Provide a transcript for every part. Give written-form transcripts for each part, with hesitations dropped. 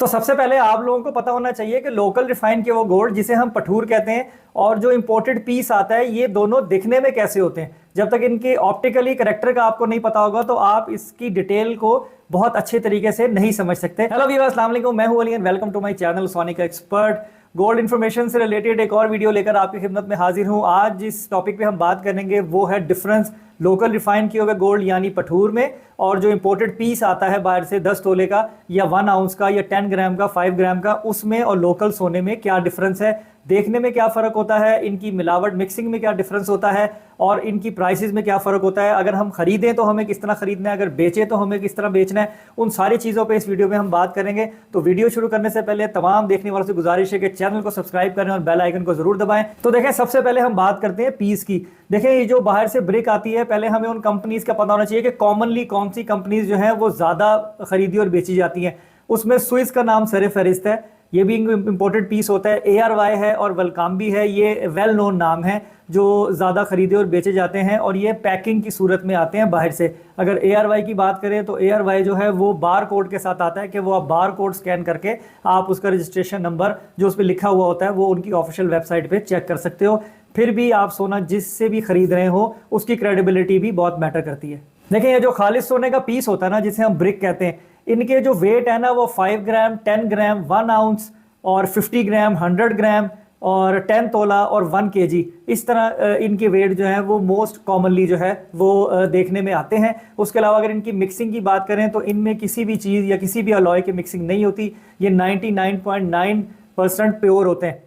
तो सबसे पहले आप लोगों को पता होना चाहिए कि लोकल रिफाइन के वो गोल्ड जिसे हम पठूर कहते हैं और जो इंपोर्टेड पीस आता है, ये दोनों दिखने में कैसे होते हैं। जब तक इनके ऑप्टिकली करेक्टर का आपको नहीं पता होगा तो आप इसकी डिटेल को बहुत अच्छे तरीके से नहीं समझ सकते। हेलो व्यूअर्स, अस्सलाम वालेकुम, मैं हूं Ali and welcome to my channel Sonic Expert. Gold information से रिलेटेड एक और वीडियो लेकर आपकी खिदमत में हाजिर हूं। आज जिस टॉपिक पे हम बात करेंगे वो है डिफरेंस लोकल रिफाइन किए हुए गोल्ड यानी पठूर में और जो इंपोर्टेड पीस आता है बाहर से 10 तोले का या 1 आउंस का या 10 ग्राम का 5 ग्राम का, उसमें और लोकल सोने में क्या डिफरेंस है, देखने में क्या फ़र्क होता है, इनकी मिलावट मिक्सिंग में क्या डिफरेंस होता है और इनकी प्राइसेस में क्या फ़र्क होता है। अगर हम खरीदें तो हमें किस तरह खरीदना है, अगर बेचें तो हमें किस तरह बेचना है, उन सारी चीज़ों पे इस वीडियो में हम बात करेंगे। तो वीडियो शुरू करने से पहले तमाम देखने वालों से गुजारिश है कि चैनल को सब्सक्राइब करें और बेल आइकन को ज़रूर दबाएं। तो देखें, सबसे पहले हम बात करते हैं पीस की। देखें, ये जो बाहर से ब्रिक आती है, पहले हमें उन कंपनीज़ का पता होना चाहिए कि कॉमनली कौन सी कंपनीज़ जो हैं वो ज़्यादा खरीदी और बेची जाती हैं। उसमें स्विस का नाम सर फहरिस्त है, ये भी इंपोर्टेड पीस होता है। ARY है और वेलकाम्बी है, ये वेल नोन नाम है जो ज़्यादा खरीदे और बेचे जाते हैं और ये पैकिंग की सूरत में आते हैं बाहर से। अगर ARY की बात करें तो ARY जो है वो बार कोड के साथ आता है कि वो आप बार कोड स्कैन करके आप उसका रजिस्ट्रेशन नंबर जो उस पर लिखा हुआ होता है वो उनकी ऑफिशियल वेबसाइट पे चेक कर सकते हो। फिर भी आप सोना जिससे भी खरीद रहे हो उसकी क्रेडिबिलिटी भी बहुत मैटर करती है। देखिए, ये जो खालिस सोने का पीस होता है ना, जिसे हम ब्रिक कहते हैं, इनके जो वेट है ना वो 5 ग्राम, 10 ग्राम, 1 आउंस और 50 ग्राम, 100 ग्राम और 10 तोला और 1 kg, इस तरह इनके वेट जो है वो मोस्ट कॉमनली जो है वो देखने में आते हैं। उसके अलावा अगर इनकी मिक्सिंग की बात करें तो इनमें किसी भी चीज़ या किसी भी अलॉय की मिक्सिंग नहीं होती। ये 99.9% प्योर होते हैं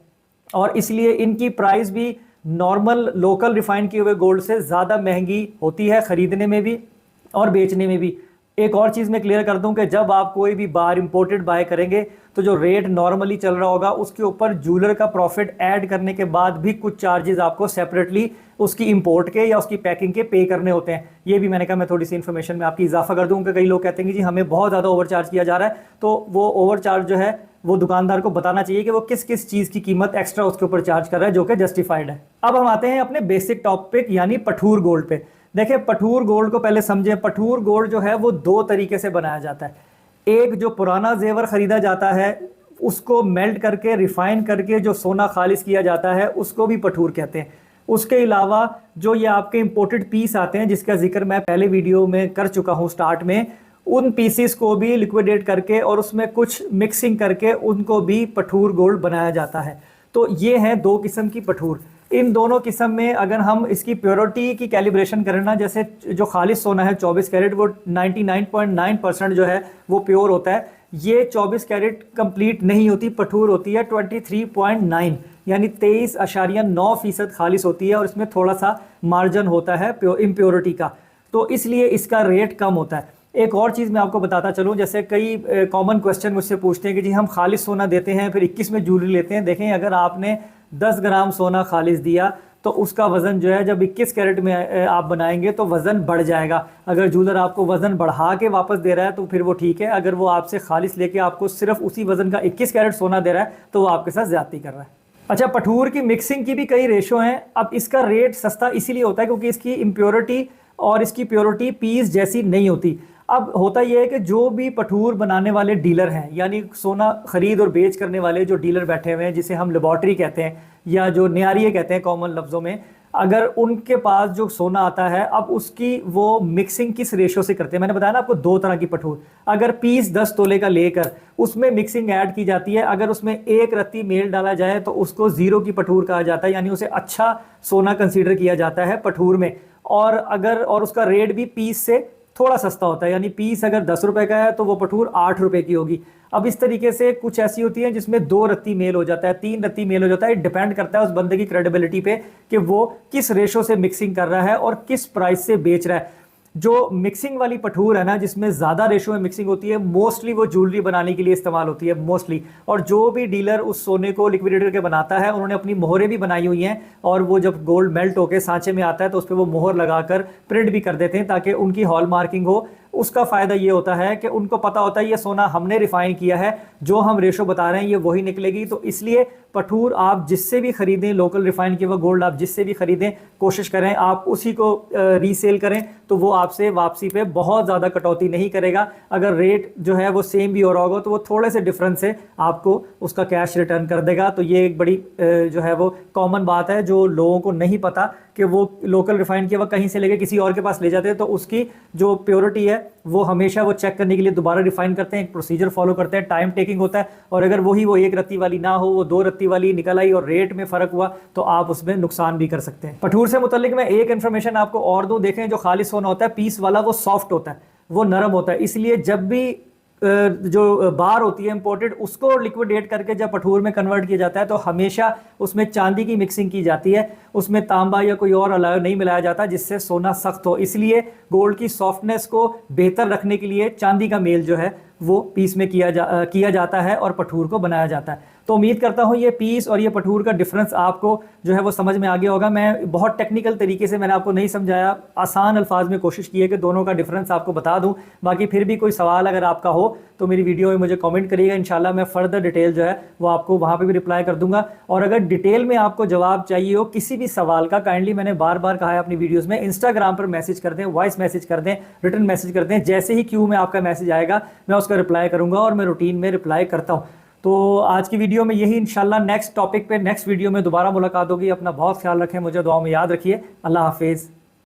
और इसलिए इनकी प्राइस भी नॉर्मल लोकल रिफाइन किए हुए गोल्ड से ज़्यादा महंगी होती है खरीदने में भी और बेचने में भी। एक और चीज़ मैं क्लियर कर दूं कि जब आप कोई भी बार इंपोर्टेड बाय करेंगे तो जो रेट नॉर्मली चल रहा होगा उसके ऊपर जूलर का प्रॉफिट ऐड करने के बाद भी कुछ चार्जेस आपको सेपरेटली उसकी इंपोर्ट के या उसकी पैकिंग के पे करने होते हैं। ये भी मैंने कहा मैं थोड़ी सी इन्फॉर्मेशन में आपकी इजाफा कर दूँ कि कई लोग कहते हैं कि जी हमें बहुत ज़्यादा ओवर चार्ज किया जा रहा है, तो वो ओवर चार्ज जो है वो दुकानदार को बताना चाहिए कि वो किस किस चीज़ की कीमत एक्स्ट्रा उसके ऊपर चार्ज कर रहा है जो कि जस्टिफाइड है। अब हम आते हैं अपने बेसिक टॉपिक यानी पठूर गोल्ड पे। देखिए, पठूर गोल्ड को पहले समझें। पठूर गोल्ड जो है वो 2 तरीके से बनाया जाता है। एक जो पुराना जेवर खरीदा जाता है उसको मेल्ट करके रिफाइन करके जो सोना खालिस किया जाता है उसको भी पठूर कहते हैं। उसके अलावा जो ये आपके इंपोर्टेड पीस आते हैं जिसका जिक्र मैं पहले वीडियो में कर चुका हूँ स्टार्ट में, उन पीसीस को भी लिक्विडेट करके और उसमें कुछ मिक्सिंग करके उनको भी पठूर गोल्ड बनाया जाता है। तो ये हैं 2 किस्म की पठूर। इन दोनों किस्म में अगर हम इसकी प्योरिटी की कैलिब्रेशन करें ना, जैसे जो खालिस सोना है 24 कैरेट वो 99.9% जो है वो प्योर होता है। ये 24 कैरेट कंप्लीट नहीं होती, पठूर होती है 23.9 यानी 23.9% खालिस होती है और इसमें थोड़ा सा मार्जिन होता है इम्प्योरिटी का, तो इसलिए इसका रेट कम होता है। एक और चीज़ मैं आपको बताता चलूँ, जैसे कई कॉमन क्वेश्चन मुझसे पूछते हैं कि जी हम खालिस सोना देते हैं फिर 21 में ज्वेलरी लेते हैं। देखें, अगर आपने 10 ग्राम सोना खालिस दिया तो उसका वज़न जो है जब 21 कैरेट में आप बनाएंगे तो वज़न बढ़ जाएगा। अगर ज्वेलर आपको वज़न बढ़ा के वापस दे रहा है तो फिर वो ठीक है, अगर वो आपसे खालिस लेके आपको सिर्फ उसी वज़न का 21 कैरेट सोना दे रहा है तो वो आपके साथ ज़्यादती कर रहा है। अच्छा, पठूर की मिक्सिंग की भी कई रेशो हैं। अब इसका रेट सस्ता इसीलिए होता है क्योंकि इसकी इम्प्योरिटी और इसकी प्योरिटी पीस जैसी नहीं होती। अब होता यह है कि जो भी पठूर बनाने वाले डीलर हैं यानी सोना खरीद और बेच करने वाले जो डीलर बैठे हुए हैं जिसे हम लेबॉर्ट्री कहते हैं या जो नियारिये कहते हैं कॉमन लफ्ज़ों में, अगर उनके पास जो सोना आता है अब उसकी वो मिक्सिंग किस रेशो से करते हैं। मैंने बताया ना आपको 2 तरह की पठूर। अगर पीस 10 तोले का लेकर उसमें मिक्सिंग ऐड की जाती है, अगर उसमें 1 रत्ती मेल डाला जाए तो उसको 0 की पठूर कहा जाता है, यानी उसे अच्छा सोना कंसीडर किया जाता है पठूर में। और उसका रेट भी पीस से थोड़ा सस्ता होता है, यानी पीस अगर 10 रुपए का है तो वो पठूर 8 रुपए की होगी। अब इस तरीके से कुछ ऐसी होती है जिसमें 2 रत्ती मेल हो जाता है, 3 रत्ती मेल हो जाता है। डिपेंड करता है उस बंदे की क्रेडिबिलिटी पे कि वो किस रेशो से मिक्सिंग कर रहा है और किस प्राइस से बेच रहा है। जो मिक्सिंग वाली पठूर है ना, जिसमें ज़्यादा रेशो में मिक्सिंग होती है, मोस्टली वो ज्वेलरी बनाने के लिए इस्तेमाल होती है मोस्टली। और जो भी डीलर उस सोने को लिक्विडेट करके बनाता है उन्होंने अपनी मोहरें भी बनाई हुई हैं और वो जब गोल्ड मेल्ट होकर सांचे में आता है तो उस पर वो मोहर लगाकर प्रिंट भी कर देते हैं ताकि उनकी हॉल मार्किंग हो, उसका फ़ायदा ये होता है कि उनको पता होता है ये सोना हमने रिफ़ाइन किया है, जो हम रेशो बता रहे हैं ये वही निकलेगी। तो इसलिए पठूर आप जिससे भी खरीदें, लोकल रिफाइन किया हुआ गोल्ड आप जिससे भी खरीदें, कोशिश करें आप उसी को रीसेल करें, तो वो आपसे वापसी पे बहुत ज़्यादा कटौती नहीं करेगा। अगर रेट जो है वो सेम भी हो रहा होगा तो वो थोड़े से डिफरेंस से आपको उसका कैश रिटर्न कर देगा। तो ये एक बड़ी जो है वो कॉमन बात है जो लोगों को नहीं पता कि वो लोकल रिफाइन किया हुआ कहीं से लेके किसी और के पास ले जाते हैं, तो उसकी जो प्योरिटी है वो हमेशा वो चेक करने के लिए दोबारा रिफाइन करते हैं, एक प्रोसीजर फॉलो करते हैं, टाइम टेकिंग होता है। और अगर वही वो 1 रत्ती वाली ना हो, वो 2 रत्ती वाली निकल आई और रेट में फ़र्क हुआ तो आप उसमें नुकसान भी कर सकते हैं। पठूर से मुतल्लिक मैं एक इन्फॉर्मेशन आपको और दूं, देखें जो खालिस सोना होता है पीस वाला वो सॉफ्ट होता है, वो नरम होता है, इसलिए जब भी जो बार होती है इंपोर्टेड उसको लिक्विडेट करके जब पठूर में कन्वर्ट किया जाता है तो हमेशा उसमें चांदी की मिक्सिंग की जाती है, उसमें तांबा या कोई और अलॉय नहीं मिलाया जाता जिससे सोना सख्त हो। इसलिए गोल्ड की सॉफ्टनेस को बेहतर रखने के लिए चांदी का मेल जो है वो पीस में किया जाता है और पठूर को बनाया जाता है। तो उम्मीद करता हूँ ये पीस और ये पठूर का डिफरेंस आपको जो है वो समझ में आ गया होगा। मैं बहुत टेक्निकल तरीके से मैंने आपको नहीं समझाया, आसान अल्फाज में कोशिश की है कि दोनों का डिफरेंस आपको बता दूं। बाकी फिर भी कोई सवाल अगर आपका हो तो मेरी वीडियो में मुझे कमेंट करिएगा, इंशाल्लाह मैं फर्दर डिटेल जो है वो आपको वहाँ पे भी रिप्लाई कर दूंगा। और अगर डिटेल में आपको जवाब चाहिए हो किसी भी सवाल का, काइंडली मैंने बार बार कहा है अपनी वीडियोज़ में, इंस्टाग्राम पर मैसेज कर दें, वॉइस मैसेज कर दें, रिटर्न मैसेज कर दें, जैसे ही क्यू में आपका मैसेज आएगा मैं उसका रिप्लाई करूँगा और मैं रूटीन में रिप्लाई करता हूँ। तो आज की वीडियो में यही, इंशाल्लाह नेक्स्ट टॉपिक पे नेक्स्ट वीडियो में दोबारा मुलाकात होगी। अपना बहुत ख्याल रखें, मुझे दुआ में याद रखिए। अल्लाह हाफिज़।